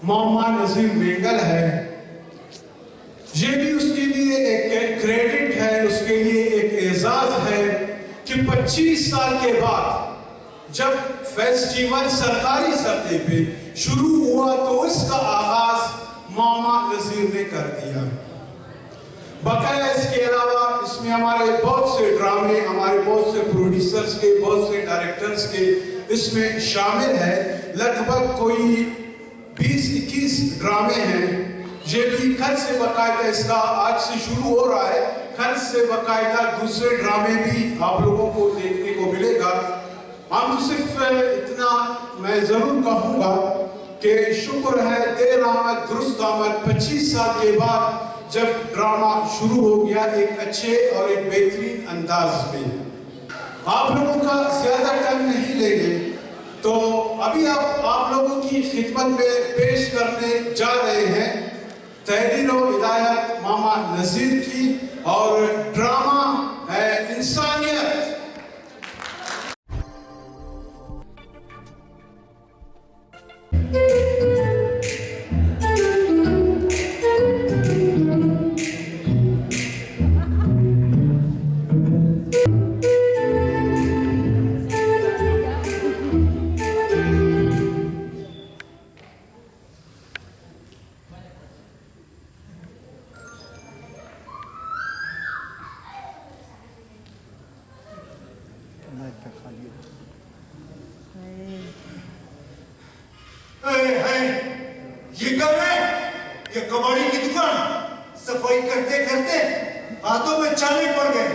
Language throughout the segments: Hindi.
मोहम्मद नजीर मेंगल है, ये भी उसके लिए एक क्रेडिट है, उसके लिए एक एजाज है कि 25 साल के बाद जब फेस्टिवल सरकारी सतह पे शुरू हुआ तो इसका आगाज मोहम्मद नजीर ने कर दिया। बकाया इसके अलावा इसमें हमारे बहुत से ड्रामे, हमारे बहुत से प्रोड्यूसर्स के, बहुत से डायरेक्टर्स के इसमें शामिल है। लगभग कोई 20-21 ड्रामे हैं। ये भी कल से बाकायदा, इसका आज से शुरू हो रहा है, कल से बाकायदा दूसरे ड्रामे भी आप लोगों को देखने को मिलेगा। हम तो सिर्फ इतना मैं जरूर कहूँगा कि शुक्र है देर आमद दुरुस्त आमद, 25 साल के बाद जब ड्रामा शुरू हो गया एक अच्छे और एक बेहतरीन अंदाज में। आप लोगों का ज्यादा टाइम नहीं लेंगे तो अभी आप लोगों की खिदमत में पेश करने जा रहे हैं तहरीर और हिदायत मोहम्मद नजीर की, और ड्रामा है इंसानियत। ये कब है? ये कबाड़ी की दुकान सफाई करते करते हाथों में छाले पड़ गए।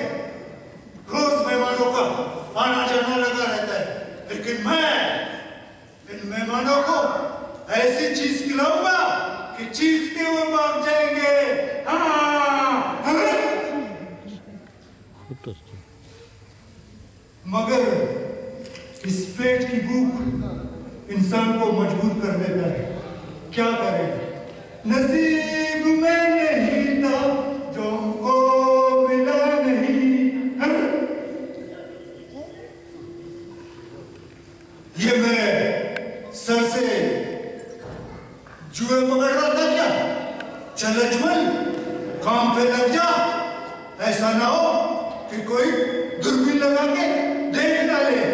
रोज मेहमानों का आना जाना लगा रहता है, लेकिन मैं इन मेहमानों को ऐसी चीज खिलाऊंगा कि चीखते हुए भाग जाएंगे। मगर इस पेट की भूख इंसान को मजबूर कर देता है। क्या करें, नसीब में नहीं था जो हमको मिला नहीं। ये मैं सर से जुए पकड़ रहा था क्या? चल अजमल, काम पे लग जा, ऐसा ना हो कि कोई दूरबीन लगा के देख डाले।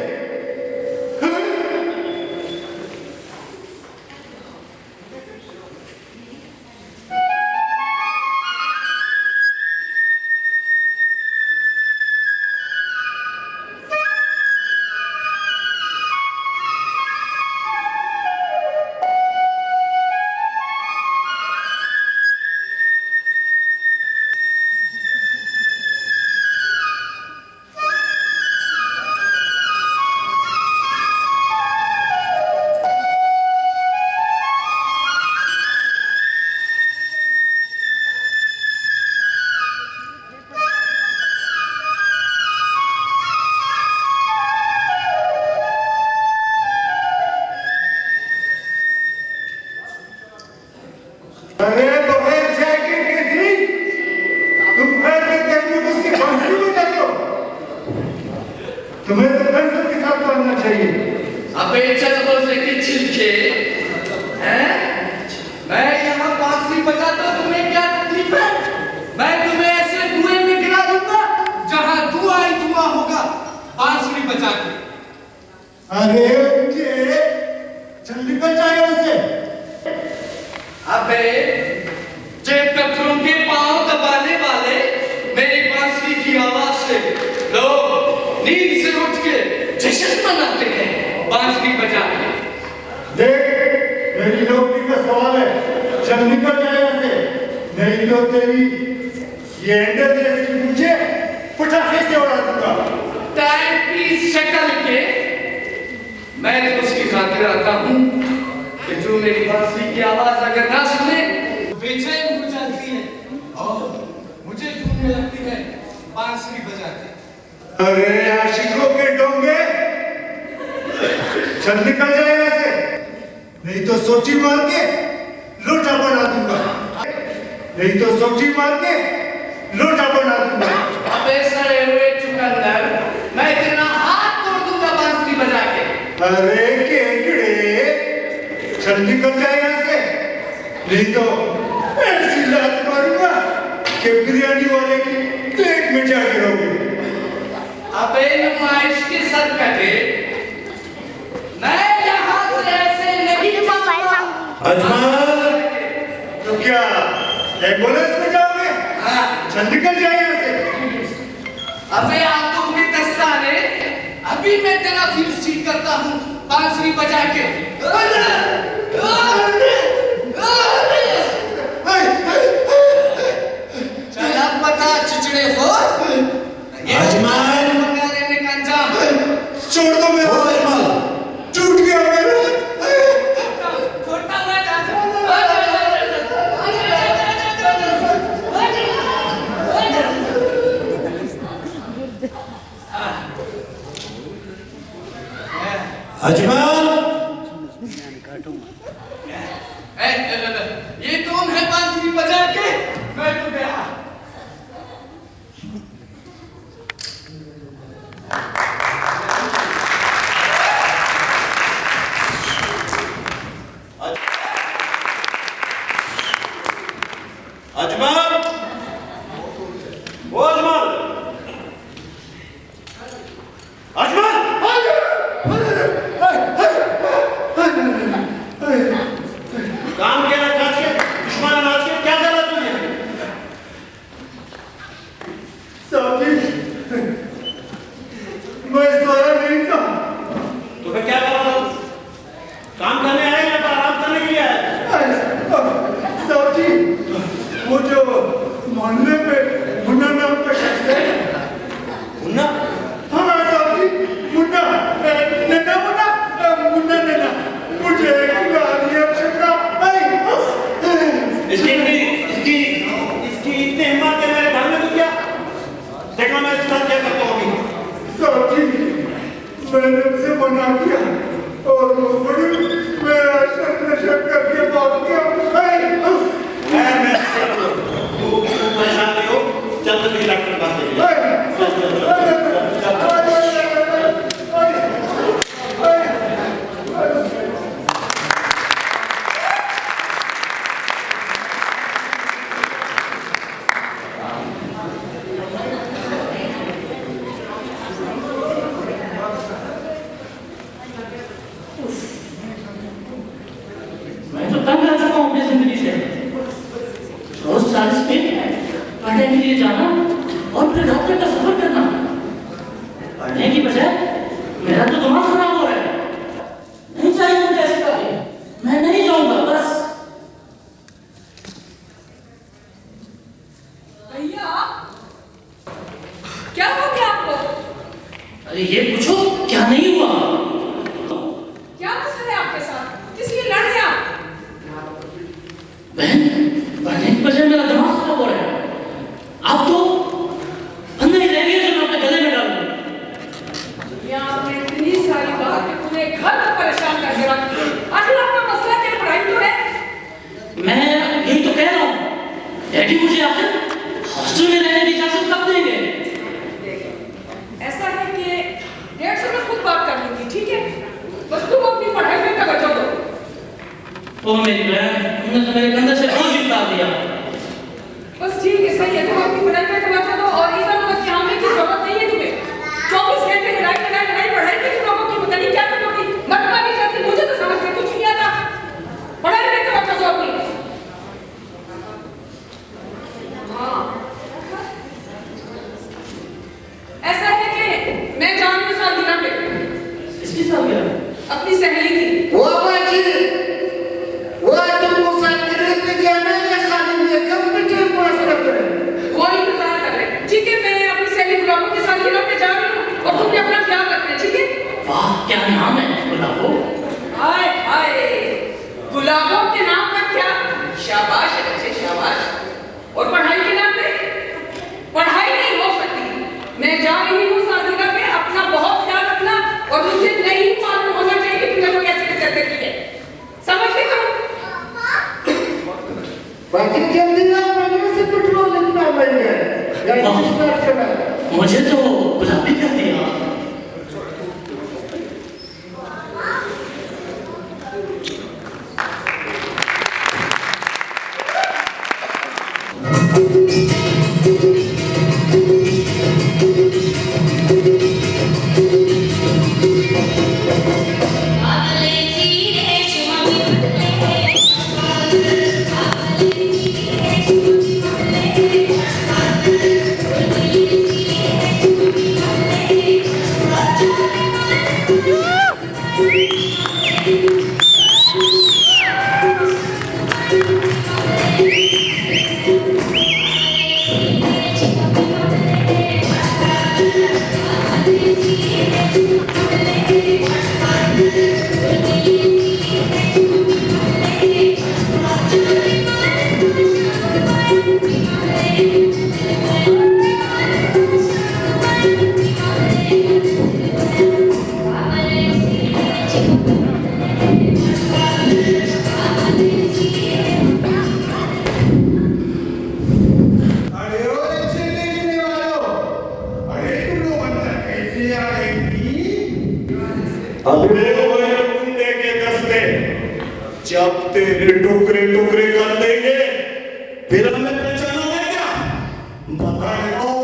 अरे बगैर जैकेट के थी तुम पैर में कैसे उसकी बांसुरी बजाते हो? तुम्हें तो पेंसिल के साथ पढ़ना चाहिए। अबे चल बोल से कि छिलके हैं? मैं यहाँ बांसुरी बजाता हूँ, तुम्हें क्या तकलीफ है? मैं तुम्हें ऐसे कुएं में गिरा दूंगा जहाँ धुआं ही धुआं होगा बांसुरी बजा के। अरे उनके चल निकल जाए उसे। अबे जेब कतरों के पांव दबाने वाले मेरी बांसुरी की आवाज से लोग नींद से उठ के जश्न मनाते हैं बांसुरी बजा के। देख, मेरी नौकरी का सवाल है, चल निकल जाए उसे, नहीं तो तेरी ये एंडर जैसी मुझे पटाखे से उड़ा दूंगा। टाइम की शक्ल के मैं तो उसकी खातिर आता हूँ कि तू मेरी बांसुरी की आवाज अगर ना सुने तो बेचैन हो जाती है और मुझे ढूंढने लगती है बांसुरी बजा के। अरे आशिकों के डोंगे, चल निकल जाए वैसे, नहीं तो सोटी मार के लोटा बना दूंगा, नहीं तो सोटी मार के लोटा बना दूंगा। अबे सड़े हुए चुकंदर, मैं तेरा हाथ तोड़ दूंगा बांसुरी बजा के। अरे केकड़े, चल निकल जाए यहाँ से। नहीं तो ऐसी लात मारूंगा कि बिरयानी वाले की पेट में जा गिरोगे। अबे नुमाइश के सर कटे, मैं यहाँ से ऐसे नहीं जाऊंगा। अजमल, तो क्या एम्बुलेंस में जाओगे? हाँ। चल निकल जाए यहाँ से। अबे आंखों के दस्ताने, अभी मैं तेरा फ्यूज ठीक करता हूँ बांसुरी बजा के। चल अब बता चिचड़े हो। अजमल, पका लेने का अंजाम। छोड़ दो मेरा अजमल, टूट गया मेरा। छोटा मत अजमल, ये कौन है बांसुरी बजा के? मैं तो गया। अजमल, ओ अजमल, अजमल, काम क्या रखा के दुश्मन अनाज के क्या करा तुमने? साथी, मैं सोया नहीं था। तो फिर क्या करा था? काम करने आए या आराम करने के लिए आए? साथी, वो जो मोहल्ले में मुन्ना नाम का शख्स है। मुन्ना? हाँ साथी, मुन्ना, नन्ना मुन्ना, मुन्ना नन्ना, मुझे गाली अपशब्द इसकी इतनी हिम्मत है मेरे घर में तो क्या? देखो मैं इसके साथ क्या करता हूँ अभी। साथी, मैंने उसे मना किया और वो बड़ी मेरा नशा करके भाग गया। मैं परेशान नहीं हो, चल तो मेरी डॉक्टर बात मैं तो तंग आ चुका हूँ अपनी जिंदगी से। रोज 40 मिनट पढ़ने के लिए जाना और फिर रात का सफर करना। पढ़ने की बजाय मेरा तो दिमाग खराब हो रहा है। नहीं चाहिए मुझे ऐसे कार्य, मैं नहीं जाऊंगा बस। भैया, क्या हो गया आपको? अरे ये पूछो क्या नहीं हुआ? क्या मसला है आपके साथ? किस लिए लड़ रहे आप? बहन, पढ़ने की बजाय मेरा दिमाग खराब हो रहा है। आप तो अंदर ही रह गए जो मैं अपने गले में डाल दूं। या आपने इतनी सारी बातें पूरे घर को परेशान करके रख दी। आखिर आपका मसला क्या? पढ़ाई तो है। मैं यही तो कह रहा हूँ, डैडी मुझे आखिर हॉस्टल में रहने की इजाजत कब देंगे? ऐसा है कि 150 में खुद बात कर लूंगी, ठीक है? बस तुम अपनी पढ़ाई में तवज्जो दो। ओ मेरी बहन, तुमने तो मेरे कंधे से बोझ ही उतार दिया। बस ठीक है, सही है। तुम अपनी पढ़ाई में तवज्जो दो और इधर उधर की आने की जरूरत नहीं है तुम्हें। 24 घंटे लड़ाई पढ़ाई में तुम लोगों की पता नहीं क्या करोगी। मत मानी जाती, मुझे तो समझ में कुछ नहीं आता। पढ़ाई में तवज्जो दो अपनी। हाँ, ऐसा है कि मैं जा रही हूँ सालगिरह पे। इसकी सालगिरह? अपनी सहेली की। वो बाजी, वो तुमको सालगिरह पे जाना है या खाली मेकअप पे टाइम पास कर रहे हो? वो इंतजार कर रहे हैं। ठीक है, मैं अपनी सहेली गुलाबों की सालगिरह पे जा रही हूँ और तुम भी अपना ख्याल रखना, ठीक है? वाह, क्या नाम है गुलाबो। हाय हाय, गुलाबों के नाम पर क्या? शाबाश है बच्चे, शाबाश। और पढ़ाई के नाम पे? पढ़ाई नहीं हो सकती। मैं जा रही हूँ सालगिरह पे, अपना बहुत ख्याल रखना और मुझे नहीं मालूम होना चाहिए कि तुमने कोई ऐसी हरकत की है। समझ गए तुम? बाकी जल्दी ना पहले से पेट्रोल लिखना पड़ेगा या स्टार्ट करना। मुझे तो गुलाबी कर दिया। अरे ओ रिक्शे बेचने वालों, अरे तुम लोग अंदर कैसे आ गई? अबे ओए गुंडे के दस्ते, जब तेरे टुकड़े टुकड़े कर देंगे फिर हमें पहचाना है क्या? बताओ।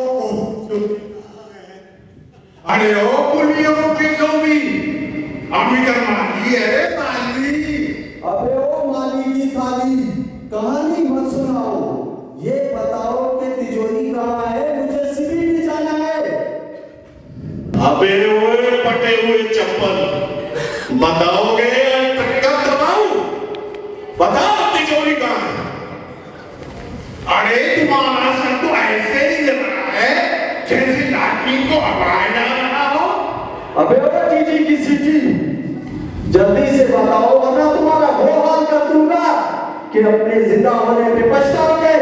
अरे ओ पुलियों की कौमी, अमितर माली है माली। अबे ओ माली की थाली, कहानी मत सुनाओ, ये बताओ कि तिजोरी कहाँ है, मुझे सिटी में जाना है। अबे ओए पटे हुए चप्पल, बताओगे या ट्रिगर दबाऊं? बताओ तिजोरी कहाँ है? अरे तुम्हारा सर तो ऐसे ही लग रहा है जैसे लाठी को हवाया जा रहा हो। अबे ओ जीजी की सिटी, जल्दी से बताओ वरना तुम्हारा वो हाल कर दूंगा कि अपने जिंदा होने पे पछताओगे।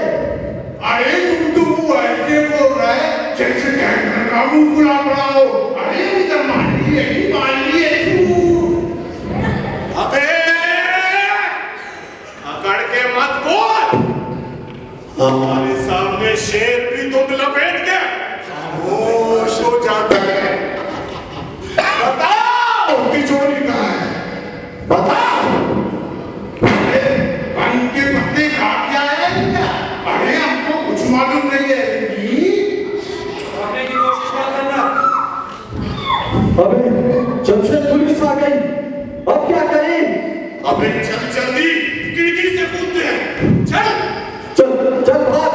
अरे तुम तो ऐसे बोल रहा है जैसे टैंकर का मुंह खुला पड़ा हो। अरे इधर माली है तू। अबे अकड़ के मत बोल, हमारे सामने शेर भी तुम लपेट के खामोश हो जाता है। बताओ तिजोरी कहाँ है? बताओ। अरे बन के पत्ते खा क्या है क्या? अरे हमको कुछ मालूम नहीं है। अबे जब से पुलिस आ गई, अब क्या करें? अबे चल जल्दी, खिड़की से कूदते हैं, चल। चल चल भाग।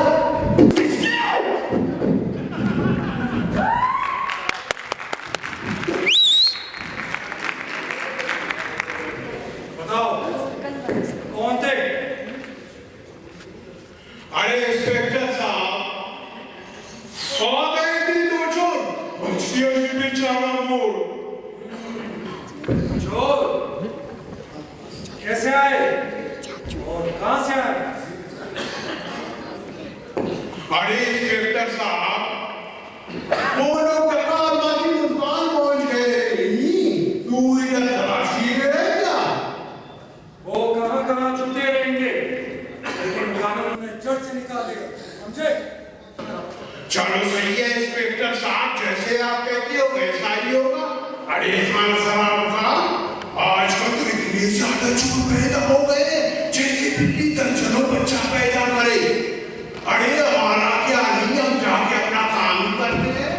बताओ कौन थे? अरे इंस्पेक्टर साहब, आ गए थे दो चोर, बच्चियों की बेचारा मोड़। चोर कैसे आए और कहां से आए? अरे इंस्पेक्टर साहब, वो लोग टकालबाजी मुस्कान पहुंच गए। तू इधर तलाशी में है क्या? वो कहां छुपते रहेंगे, लेकिन कानून उन्हें जड़ से निकाल देगा, समझे? चलो सही है इंस्पेक्टर साहब, जैसे आप कहते हो वैसा ही होगा। अरे खान साहब का आजकल तो इतने ज्यादा चोर पैदा हो गए हैं, जैसे बिल्ली दर्जनों बच्चा पैदा करे। अरे हमारा क्या नहीं, हम जाके अपना काम करते हैं।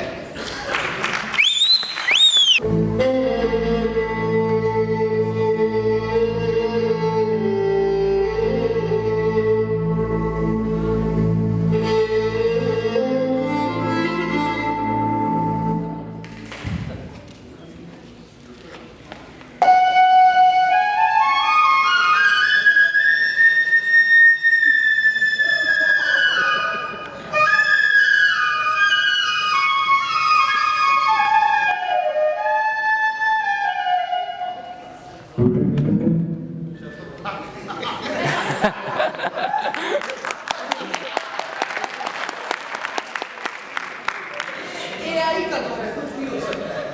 AI का दौर है, कुछ भी हो सकता है।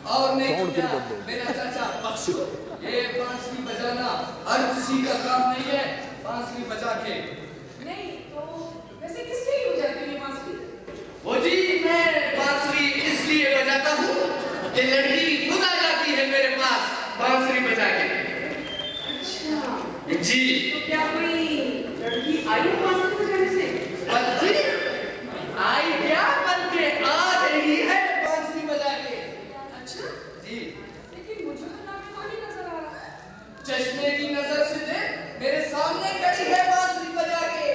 और नहीं तो क्या, मेरा चाचा बख्शू, ये बांसुरी बजाना हर किसी का काम नहीं है। बांसुरी बजा के नहीं तो वैसे किसके लिए हो जाती है बांसुरी? वो जी, मैं बांसुरी इसलिए बजाता हूँ कि लड़की खुद आ जाती है मेरे पास बांसुरी बजा के। अच्छा, जी। तो क्या कोई लड़की आई है बांसुरी बजाने से? बच्ची आई क्या बन के आ रही है बांसुरी बजा के। अच्छा, जी। लेकिन मुझे तो ना कोई नहीं नजर आ रहा। चश्मे की नजर से देख, मेरे सामने खड़ी है बांसुरी बजा के।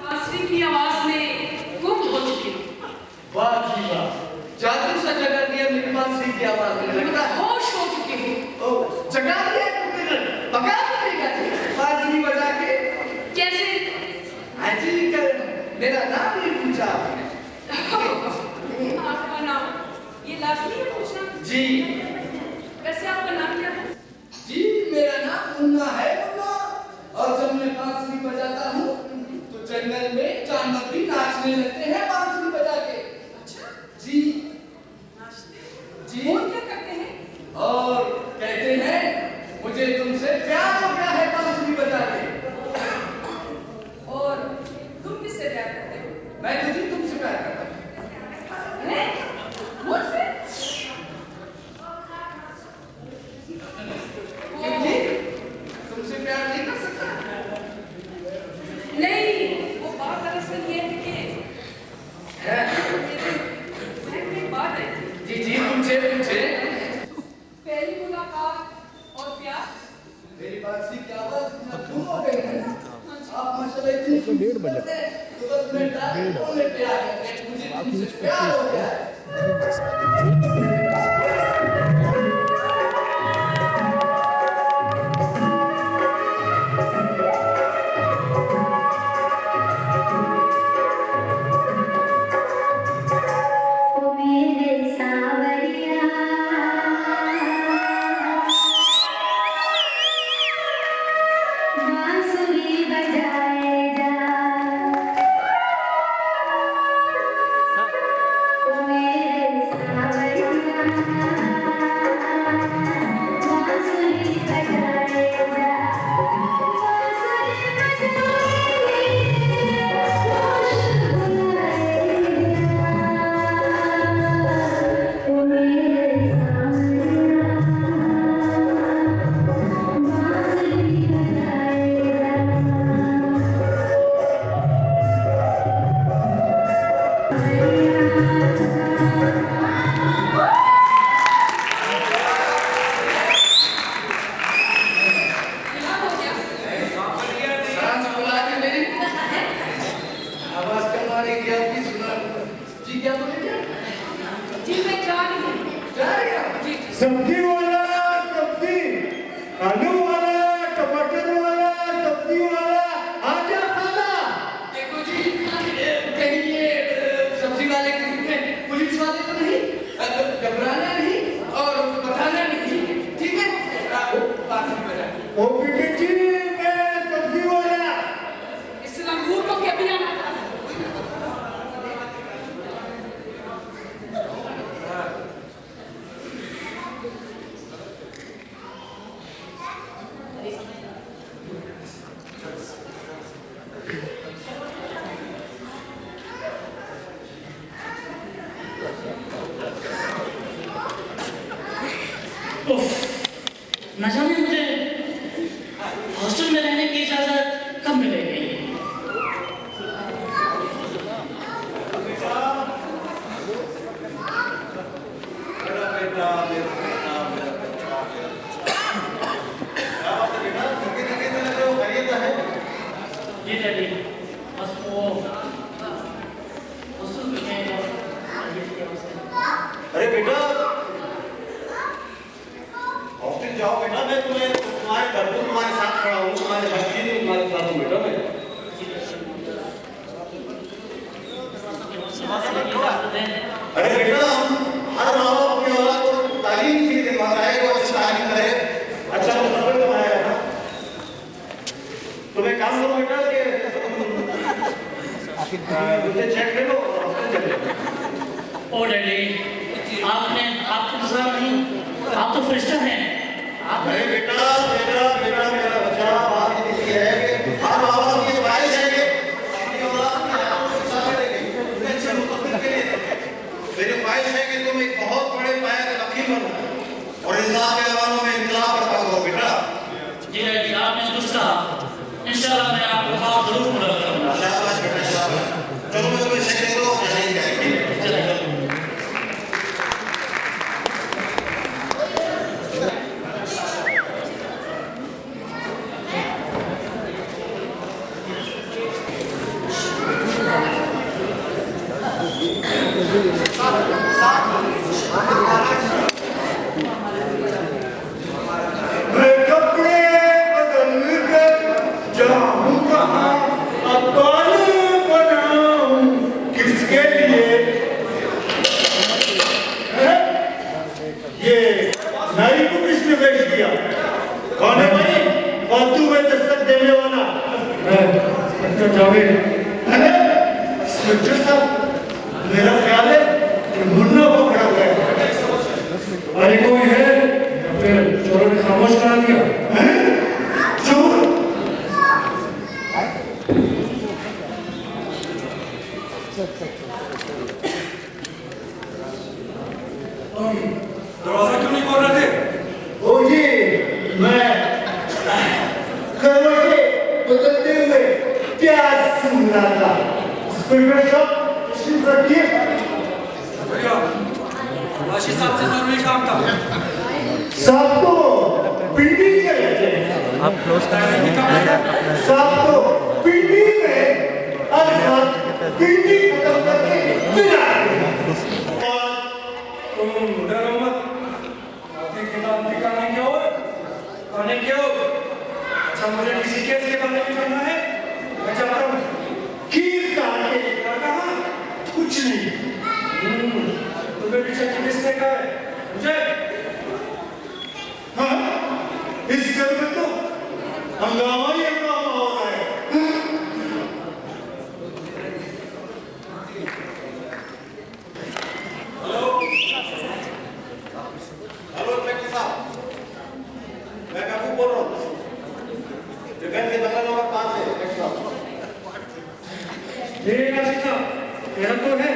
बांसुरी की आवाज में गुम हो चुकी हूँ। वाह जी वाह, जादू सा जगा दिया मेरी बांसुरी की आवाज में। लगता है होश हो चुकी हूँ। ओ जगा दिया तुमने, पका देगा बांसुरी बजा के। कैसे? अजी कर मेरा नाम नहीं पूछा आपने। आपका नाम ये लाजमी है पूछना? जी। वैसे आपका नाम क्या है? जी मेरा नाम मुन्ना है, मुन्ना। और जब मैं बांसुरी बजाता हूँ तो जंगल में जानवर भी नाचने लगते हैं बांसुरी बजा के। अच्छा, जी नाचते जी। वो क्या करते हैं? और कहते हैं मुझे तुमसे प्यार हो गया है बांसुरी बजा के। और तुम किससे प्यार करते हो? मैं तुमसे प्यार करता हूँ। हैं? मुझसे? क्योंकि तुमसे प्यार नहीं कर सकता। नहीं, वो बात दरअसल ये है कि है? मेरे एक बात आई थी। जी जी पूछे पूछे। पहली मुलाकात और प्यार। मेरी बांसुरी की आवाज इतना धूम हो गई है ना, आप माशाल्लाह इतनी डेढ़ बजे तो बस मैं बोलने पे आ गया कि मुझे तुमसे प्यार हो गया है। क्या हो गया? सांस फुला के मेरी आवाज करवा रही थी आपकी सुना। जी क्या बोले क्या? जी मैं जा रही हूँ। जा रही हैं? जी सब्जी वाला सब्जी, आलू वाला, टमाटर वाला, सब्जी वाला, आजा खाना। देखो जी कहीं ये सब्जी वाले के रूप में पुलिस वाले तो नहीं, घबराना नहीं और बताना नहीं, ठीक है? बांसुरी बजा के। ओ बेटे जी, मैं सब्जी वाला। इस लंगूर को क्या भी आना था? न जाने मुझे हॉस्टल में रहने की इजाजत कब मिलेगी। जी डैडी, बस वो हॉस्टल में है और अरे बेटा ऑफिस जाओ बेटा, मैं तुम्हारे घर में तुम्हारे साथ खड़ा हूँ, तुम्हारे बच्चे भी तुम्हारे साथ हूँ बेटा मैं। अरे बेटा हर माँ बाप अपनी औलाद को तालीम सीख दिलवाता है, वो अच्छी तालीम करे, अच्छा मुस्तकबिल बनाया है। तुम एक काम करो बेटा कि मुझे चेक ले लो और हॉस्टल चले जाओ। ओ डैडी, आपने आपको दूसरा नहीं, आप तो फरिश्ता हैं। अरे बेटा बेटा बेटा मेरा बच्चा, बात ये है कि हर माँ बाप की ख्वाहिश है कि अपनी औलाद की आंखों को सामने देखें, उन्हें अच्छे मुस्तकबिल के लिए देखें। मेरी ख्वाहिश है कि तुम एक बहुत बड़े पाया के वकील बनना और इंसाफ के अवानों में इंकलाब बर्पा करो बेटा। जी आपने दुरुस्त कहा। इंशाल्लाह मैं आपको हाथ जरूर पूरा करूंगा। शाबाश बेटा शाबाश। चलो मैं तुम्हें शेख दे दो जानेंगे मेरा ख्याल है कि मुन्ना पकड़ा गया। अरे कोई है या फिर चोरों ने खामोश करा दिया? चोर दरवाजा क्यों नहीं खोल रहे थे? ओ जी मैं करवटें बदलते हुए प्यास सुन रहा था। इंस्पेक्टर साहब तशरीफ रखिए। भैया राशि साहब से जरूरी काम था। साहब तो पीटी के रहते हैं। साहब तो पीटी में हर साल पीटी खत्म करके फिर आते हैं। तुम डरो मत। आगे किताब निकालने के और आने के और अच्छा मुझे किसी केस के बारे में जानना है। मैं चाहता हूँ कीर का आगे कहा कुछ नहीं। तुम्हें पीछे किसने कहा है? मुझे हाँ इस घर में तो हंगामा ही हंगामा हो रहा है। हेलो इंस्पेक्टर साहब मैं काबू बोल रहा हूँ जगन से बंगला नंबर 5 से इंस्पेक्टर साहब। ये राशि साहब यहाँ तो है।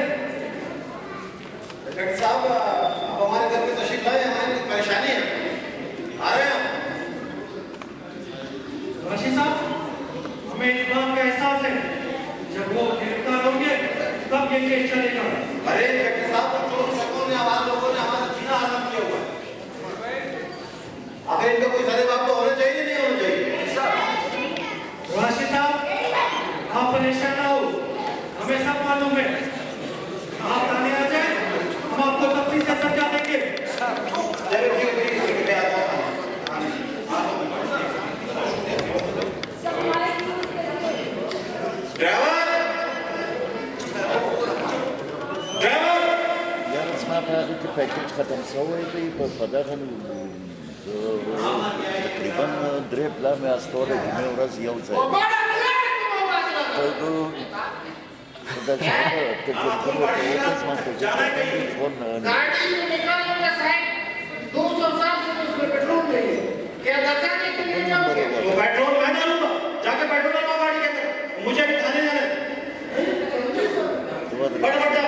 इंस्पेक्टर साहब आप हमारे घर में तशरीफ लाए हैं। हमारी परेशानी है आ रहे हैं। राशि साहब हमें इस बात का एहसास है जब वो गिरफ्तार होंगे तब ये केस चलेगा। अरे इंस्पेक्टर साहब चोर शक्कों ने हमारे लोगों ने हमारा जीना हराम किया हुआ है। आखिर इनका कोई सरे बाप तो होना चाहिए नहीं होना चाहिए। राशि साहब आप परेशान ना हो हमें सब मालूम है। आप थाने आ जाए हम आपको तफ्तीश से समझा देंगे। चलो ठीक है मैं आता हूँ। ड्राइवर ड्राइवर यार इसमें अपना जो पैकेज खत्म सो है तो ये पता हम तकरीबन ड्रेपला में आस्टोर है जिम्मे उरास यल से तो that's what the गाड़ी में निकालो ना साहब 207 से उसमें पेट्रोल नहीं है। क्या धक्का नहीं के लिए जाओगे? तो पेट्रोल मैं डालूंगा जाके पेट्रोल डालवा गाड़ी के अंदर। मुझे भी थाने जाना है। बड़ा बड़ा